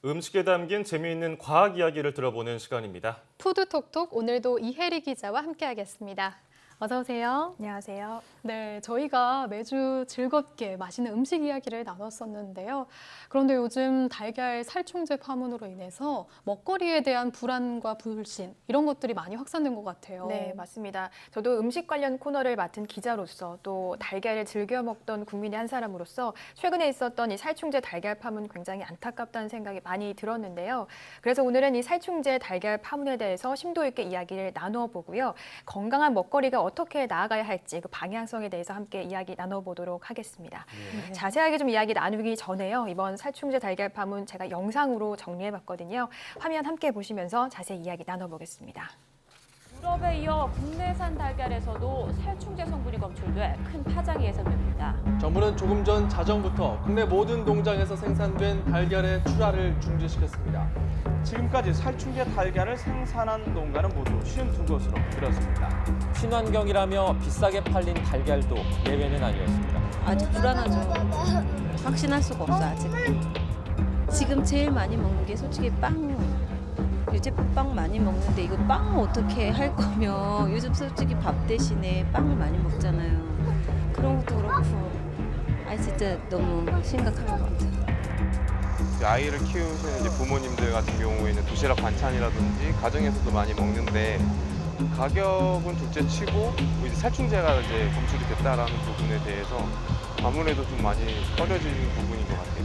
음식에 담긴 재미있는 과학 이야기를 들어보는 시간입니다. 푸드톡톡 오늘도 이혜리 기자와 함께하겠습니다. 어서 오세요. 안녕하세요. 네, 저희가 매주 즐겁게 맛있는 음식 이야기를 나눴었는데요. 그런데 요즘 달걀 살충제 파문으로 인해서 먹거리에 대한 불안과 불신 이런 것들이 많이 확산된 것 같아요. 네, 맞습니다. 저도 음식 관련 코너를 맡은 기자로서 또 달걀을 즐겨 먹던 국민의 한 사람으로서 최근에 있었던 이 살충제 달걀 파문 굉장히 안타깝다는 생각이 많이 들었는데요. 그래서 오늘은 이 살충제 달걀 파문에 대해서 심도 있게 이야기를 나누어 보고요. 건강한 먹거리가 어떻게 나아가야 할지 그 방향성에 대해서 함께 이야기 나눠보도록 하겠습니다. 자세하게 좀 이야기 나누기 전에요. 이번 살충제 달걀 파문 제가 영상으로 정리해봤거든요. 화면 함께 보시면서 자세히 이야기 나눠보겠습니다. 유럽에 이어 국내산 달걀에서도 살충제 성분이 검출돼 큰 파장이 예상됩니다. 정부는 조금 전 자정부터 국내 모든 농장에서 생산된 달걀의 출하를 중지시켰습니다. 지금까지 살충제 달걀을 생산한 농가는 모두 52곳으로 늘었습니다. 친환경이라며 비싸게 팔린 달걀도 예외는 아니었습니다. 아직 불안하죠. 확신할 수가 없어 아직. 지금 제일 많이 먹는 게 솔직히 빵. 유제품 빵 많이 먹는데 이거 빵 어떻게 할 거면 요즘 솔직히 밥 대신에 빵을 많이 먹잖아요. 그런 것도 그렇고 진짜 너무 심각한 것 같아요. 아이를 키우시는 이제 부모님들 같은 경우에는 도시락 반찬이라든지 가정에서도 많이 먹는데 가격은 둘째 치고 이제 살충제가 이제 검출이 됐다라는 부분에 대해서 아무래도 좀 많이 꺼려지는 부분인 것 같아요.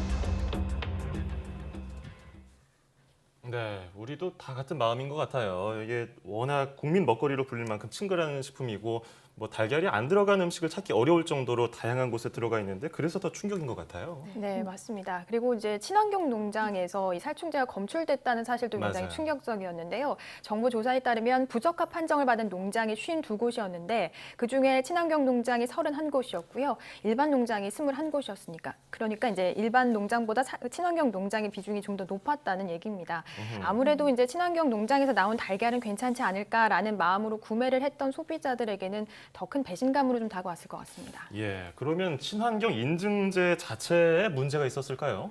네, 우리도 다 같은 마음인 것 같아요. 이게 워낙 국민 먹거리로 불릴 만큼 친근한 식품이고 뭐 달걀이 안 들어간 음식을 찾기 어려울 정도로 다양한 곳에 들어가 있는데 그래서 더 충격인 것 같아요. 네, 맞습니다. 그리고 이제 친환경 농장에서 이 살충제가 검출됐다는 사실도 굉장히 맞아요. 충격적이었는데요. 정부 조사에 따르면 부적합 판정을 받은 농장이 52곳이었는데 그중에 친환경 농장이 31곳이었고요. 일반 농장이 21곳이었으니까. 그러니까 이제 일반 농장보다 친환경 농장의 비중이 좀 더 높았다는 얘기입니다. 아무래도 이제 친환경 농장에서 나온 달걀은 괜찮지 않을까라는 마음으로 구매를 했던 소비자들에게는 더 큰 배신감으로 좀 다가왔을 것 같습니다. 예, 그러면 친환경 인증제 자체에 문제가 있었을까요?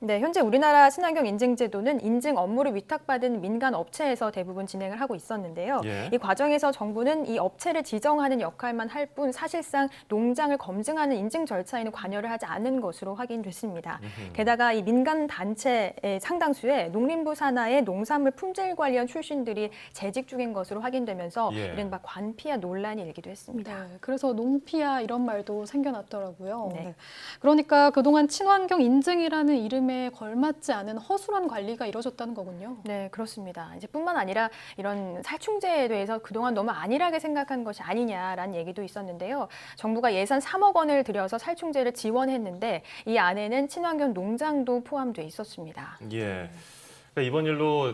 네, 현재 우리나라 친환경 인증 제도는 인증 업무를 위탁받은 민간 업체에서 대부분 진행을 하고 있었는데요. 예. 이 과정에서 정부는 이 업체를 지정하는 역할만 할 뿐 사실상 농장을 검증하는 인증 절차에는 관여를 하지 않은 것으로 확인됐습니다. 게다가 이 민간 단체의 상당수에 농림부 산하의 농산물 품질 관련 출신들이 재직 중인 것으로 확인되면서 예. 이른바 관피아 논란이 일기도 했습니다. 네, 그래서 농피아 이런 말도 생겨났더라고요. 네. 네. 그러니까 그동안 친환경 인증이라는 이름에 걸맞지 않은 허술한 관리가 이루어졌다는 거군요. 네, 그렇습니다. 이제 뿐만 아니라 이런 살충제에 대해서 그동안 너무 안일하게 생각한 것이 아니냐라는 얘기도 있었는데요. 정부가 예산 3억 원을 들여서 살충제를 지원했는데 이 안에는 친환경 농장도 포함돼 있었습니다. 예. 그러니까 이번 일로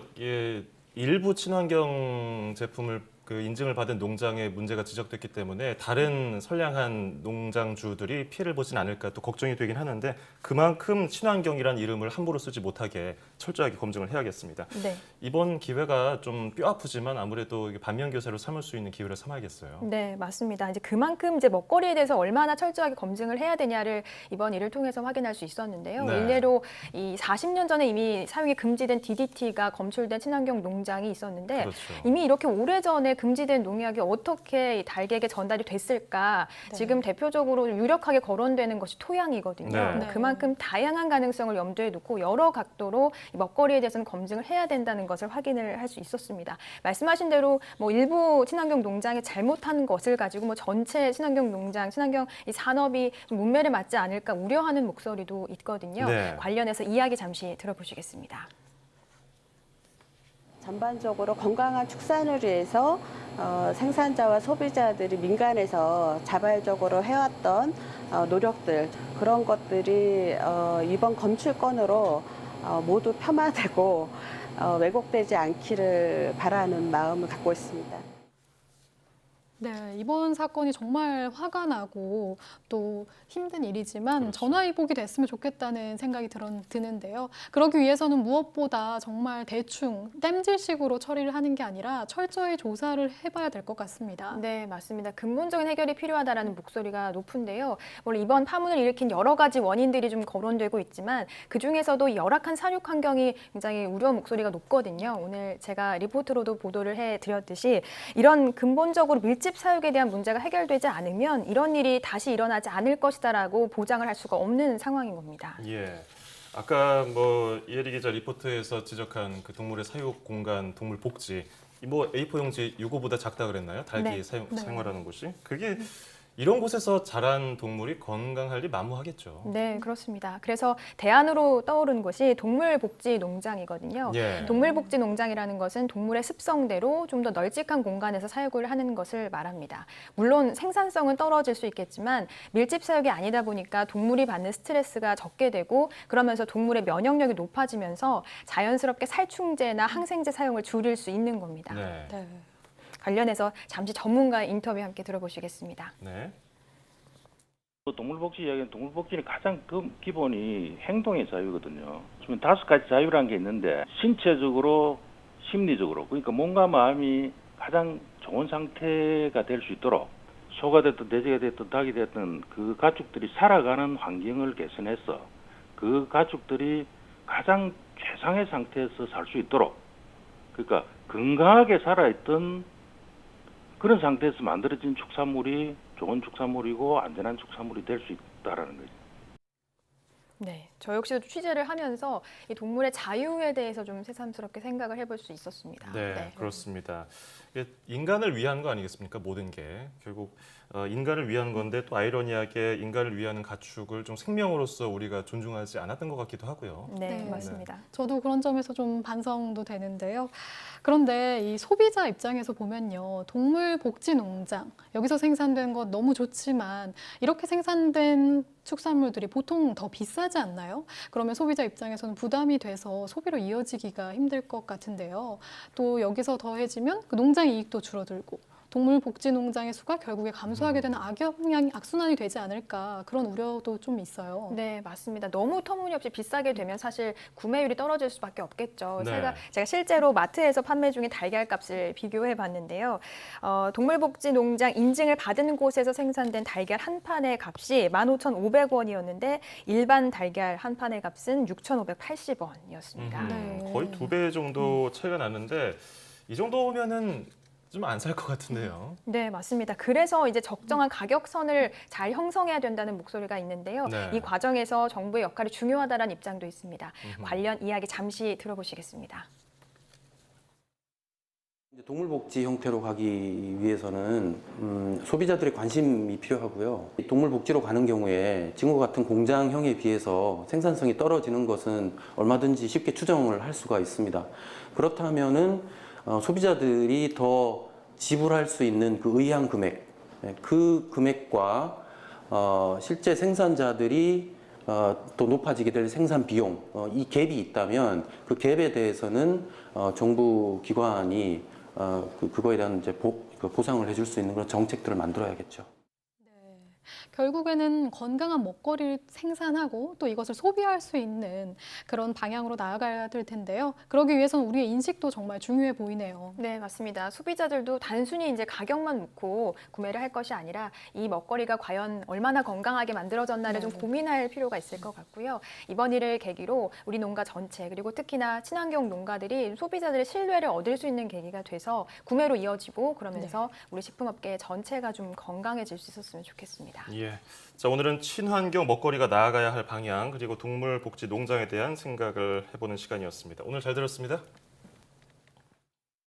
일부 친환경 제품을 인증을 받은 농장에 문제가 지적됐기 때문에 다른 선량한 농장주들이 피해를 보진 않을까 또 걱정이 되긴 하는데 그만큼 친환경이라는 이름을 함부로 쓰지 못하게 철저하게 검증을 해야겠습니다. 네. 이번 기회가 좀 뼈아프지만 아무래도 반면교사로 삼을 수 있는 기회를 삼아야겠어요. 네, 맞습니다. 이제 그만큼 이제 먹거리에 대해서 얼마나 철저하게 검증을 해야 되냐를 이번 일을 통해서 확인할 수 있었는데요. 네. 일례로 이 40년 전에 이미 사용이 금지된 DDT가 검출된 친환경 농장이 있었는데 그렇죠. 이미 이렇게 오래전에 금지된 농약이 어떻게 이 닭에게 전달이 됐을까? 네. 지금 대표적으로 유력하게 거론되는 것이 토양이거든요. 네. 네. 그만큼 다양한 가능성을 염두에 두고 여러 각도로 이 먹거리에 대해서는 검증을 해야 된다는 것을 확인을 할 수 있었습니다. 말씀하신 대로 뭐 일부 친환경 농장이 잘못한 것을 가지고 뭐 전체 친환경 농장, 친환경 이 산업이 좀 문매를 맞지 않을까 우려하는 목소리도 있거든요. 네. 관련해서 이야기 잠시 들어보시겠습니다. 전반적으로 건강한 축산을 위해서 생산자와 소비자들이 민간에서 자발적으로 해왔던 노력들 그런 것들이 이번 검출건으로 모두 폄하되고 왜곡되지 않기를 바라는 마음을 갖고 있습니다. 네, 이번 사건이 정말 화가 나고 또 힘든 일이지만 그렇죠. 전화위복이 됐으면 좋겠다는 생각이 드는데요. 그러기 위해서는 무엇보다 정말 대충 땜질식으로 처리를 하는 게 아니라 철저히 조사를 해봐야 될 것 같습니다. 네, 맞습니다. 근본적인 해결이 필요하다라는 목소리가 높은데요. 물론 이번 파문을 일으킨 여러 가지 원인들이 좀 거론되고 있지만 그중에서도 열악한 사육 환경이 굉장히 우려 목소리가 높거든요. 오늘 제가 리포트로도 보도를 해드렸듯이 이런 근본적으로 밀집 사육에 대한 문제가 해결되지 않으면 이런 일이 다시 일어나지 않을 것이다라고 보장을 할 수가 없는 상황인 겁니다. 예. 아까 뭐 이혜리 기자 리포트에서 지적한 그 동물의 사육 공간, 동물 복지, 뭐 A4 용지 요거보다 작다 그랬나요? 닭이 네. 생활하는 곳이? 그게 이런 곳에서 자란 동물이 건강할리 만무하겠죠. 네, 그렇습니다. 그래서 대안으로 떠오른 곳이 동물복지농장이거든요. 예. 동물복지농장이라는 것은 동물의 습성대로 좀 더 널찍한 공간에서 사육을 하는 것을 말합니다. 물론 생산성은 떨어질 수 있겠지만 밀집 사육이 아니다 보니까 동물이 받는 스트레스가 적게 되고 그러면서 동물의 면역력이 높아지면서 자연스럽게 살충제나 항생제 사용을 줄일 수 있는 겁니다. 네. 네. 관련해서 잠시 전문가의 인터뷰 함께 들어보시겠습니다. 네. 동물복지 이야기는 동물복지는 가장 기본이 행동의 자유거든요. 지금 5가지 자유라는 게 있는데 신체적으로, 심리적으로 그러니까 몸과 마음이 가장 좋은 상태가 될 수 있도록 소가 됐든 돼지가 됐든 닭이 됐든 그 가축들이 살아가는 환경을 개선해서 그 가축들이 가장 최상의 상태에서 살 수 있도록 그러니까 건강하게 살아있던 그런 상태에서 만들어진 축산물이 좋은 축산물이고 안전한 축산물이 될 수 있다라는 거죠. 네, 저 역시도 취재를 하면서 이 동물의 자유에 대해서 좀 새삼스럽게 생각을 해볼 수 있었습니다. 네, 그렇습니다. 이게 인간을 위한 거 아니겠습니까? 모든 게 결국 인간을 위한 건데 또 아이러니하게 인간을 위하는 가축을 좀 생명으로서 우리가 존중하지 않았던 것 같기도 하고요. 네, 네. 맞습니다. 저도 그런 점에서 좀 반성도 되는데요. 그런데 이 소비자 입장에서 보면요. 동물복지농장, 여기서 생산된 것 너무 좋지만 이렇게 생산된 축산물들이 보통 더 비싸지 않나요? 그러면 소비자 입장에서는 부담이 돼서 소비로 이어지기가 힘들 것 같은데요. 또 여기서 더해지면 그 농장 이익도 줄어들고 동물복지농장의 수가 결국에 감소하게 되는 악순환이 되지 않을까 그런 우려도 좀 있어요. 네, 맞습니다. 너무 터무니없이 비싸게 되면 사실 구매율이 떨어질 수밖에 없겠죠. 네. 제가 실제로 마트에서 판매 중인 달걀 값을 비교해 봤는데요. 동물복지농장 인증을 받은 곳에서 생산된 달걀 한 판의 값이 15,500원이었는데 일반 달걀 한 판의 값은 6,580원이었습니다. 네. 거의 2배 정도 차이가 나는데 이 정도면은 좀 안 살 것 같은데요. 네, 맞습니다. 그래서 이제 적정한 가격선을 잘 형성해야 된다는 목소리가 있는데요. 네. 이 과정에서 정부의 역할이 중요하다는 입장도 있습니다. 관련 이야기 잠시 들어보시겠습니다. 동물복지 형태로 가기 위해서는 소비자들의 관심이 필요하고요. 동물복지로 가는 경우에 지금과 같은 공장형에 비해서 생산성이 떨어지는 것은 얼마든지 쉽게 추정을 할 수가 있습니다. 그렇다면은 소비자들이 더 지불할 수 있는 그 의향 금액, 그 금액과 실제 생산자들이 또 높아지게 될 생산 비용, 이 갭이 있다면 그 갭에 대해서는 정부 기관이 그거에 대한 이제 보상을 해줄 수 있는 그런 정책들을 만들어야겠죠. 결국에는 건강한 먹거리를 생산하고 또 이것을 소비할 수 있는 그런 방향으로 나아가야 될 텐데요. 그러기 위해서는 우리의 인식도 정말 중요해 보이네요. 네, 맞습니다. 소비자들도 단순히 이제 가격만 묻고 구매를 할 것이 아니라 이 먹거리가 과연 얼마나 건강하게 만들어졌나를 좀 고민할 필요가 있을 것 같고요. 이번 일을 계기로 우리 농가 전체 그리고 특히나 친환경 농가들이 소비자들의 신뢰를 얻을 수 있는 계기가 돼서 구매로 이어지고 그러면서 우리 식품업계 전체가 좀 건강해질 수 있었으면 좋겠습니다. 예. 자, 오늘은 친환경 먹거리가 나아가야 할 방향 그리고 동물복지 농장에 대한 생각을 해보는 시간이었습니다. 오늘 잘 들었습니다.